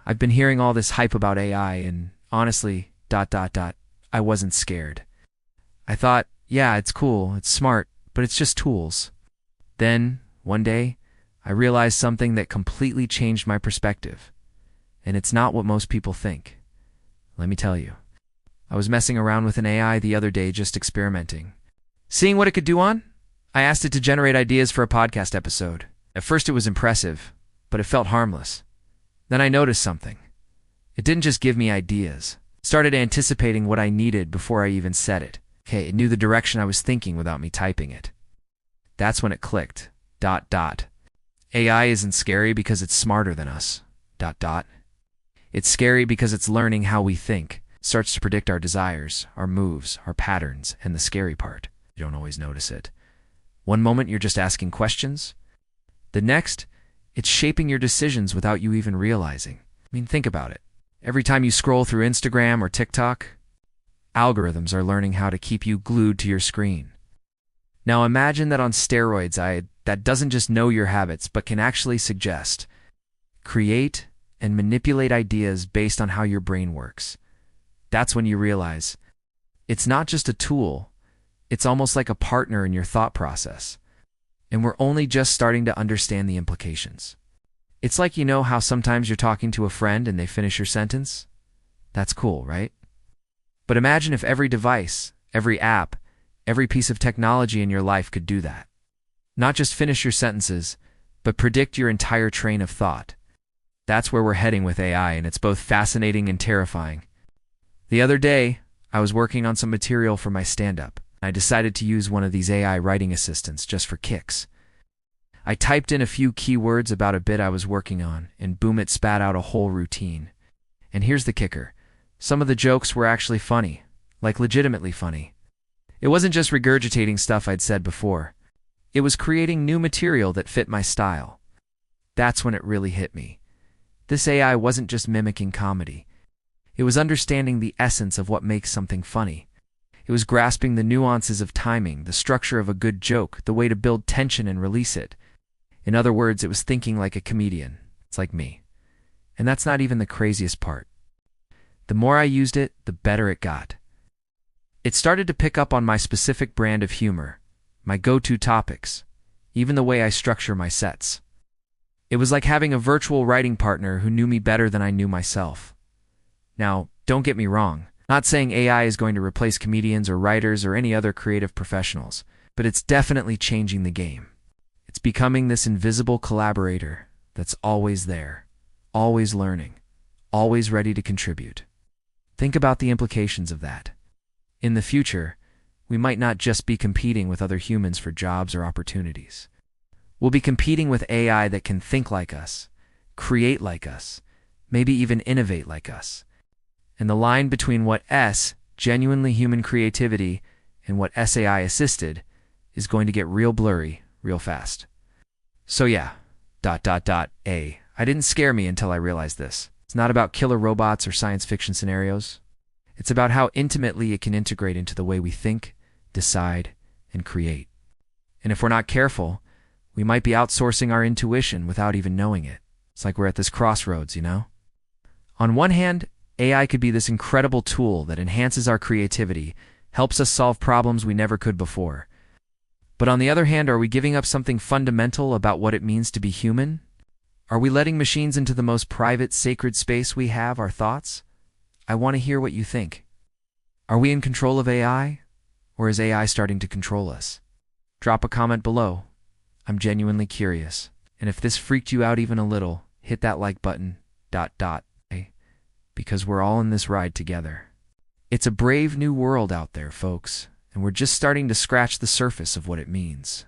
I've been hearing all this hype about AI and honestly, I wasn't scared. I thought, yeah, it's cool, it's smart, but it's just tools. Then, one day, I realized something that completely changed my perspective. And it's not what most people think. Let me tell you. I was messing around with an AI the other day, just experimenting. Seeing what it could do I asked it to generate ideas for a podcast episode. At first it was impressive, but it felt harmless. Then I noticed something. It didn't just give me ideas. It started anticipating what I needed before I even said it. It knew the direction I was thinking without me typing it. That's when it clicked. AI isn't scary because it's smarter than us. It's scary because it's learning how we think, starts to predict our desires, our moves, our patterns, and the scary part, you don't always notice it. One moment you're just asking questions. The next, it's shaping your decisions without you even realizing. Think about it. Every time you scroll through Instagram or TikTok, algorithms are learning how to keep you glued to your screen. Now imagine that on steroids, that doesn't just know your habits, but can actually suggest, create, and manipulate ideas based on how your brain works. That's when you realize it's not just a tool, it's almost like a partner in your thought process. And we're only just starting to understand the implications. It's like how sometimes you're talking to a friend and they finish your sentence? That's cool, right? But imagine if every device, every app, every piece of technology in your life could do that. Not just finish your sentences, but predict your entire train of thought. That's where we're heading with AI, and it's both fascinating and terrifying. The other day, I was working on some material for my stand-up. I decided to use one of these AI writing assistants just for kicks. I typed in a few keywords about a bit I was working on, and boom, it spat out a whole routine. And here's the kicker. Some of the jokes were actually funny, like legitimately funny. It wasn't just regurgitating stuff I'd said before. It was creating new material that fit my style. That's when it really hit me. This AI wasn't just mimicking comedy. It was understanding the essence of what makes something funny. It was grasping the nuances of timing, the structure of a good joke, the way to build tension and release it. In other words, it was thinking like a comedian. It's like me. And that's not even the craziest part. The more I used it, the better it got. It started to pick up on my specific brand of humor, my go-to topics, even the way I structure my sets. It was like having a virtual writing partner who knew me better than I knew myself. Now, don't get me wrong. Not saying AI is going to replace comedians or writers or any other creative professionals, but it's definitely changing the game. It's becoming this invisible collaborator that's always there, always learning, always ready to contribute. Think about the implications of that. In the future, we might not just be competing with other humans for jobs or opportunities. We'll be competing with AI that can think like us, create like us, maybe even innovate like us. And the line between what's genuinely human creativity and what AI assisted is going to get real blurry real fast. So yeah, I didn't scare me until I realized this. It's not about killer robots or science fiction scenarios. It's about how intimately it can integrate into the way we think, decide, and create. And if we're not careful, we might be outsourcing our intuition without even knowing it. It's like we're at this crossroads, On one hand, AI could be this incredible tool that enhances our creativity, helps us solve problems we never could before. But on the other hand, are we giving up something fundamental about what it means to be human? Are we letting machines into the most private, sacred space we have, our thoughts? I want to hear what you think. Are we in control of AI? Or is AI starting to control us? Drop a comment below. I'm genuinely curious. And if this freaked you out even a little, hit that like button, because we're all in this ride together. It's a brave new world out there, folks, and we're just starting to scratch the surface of what it means.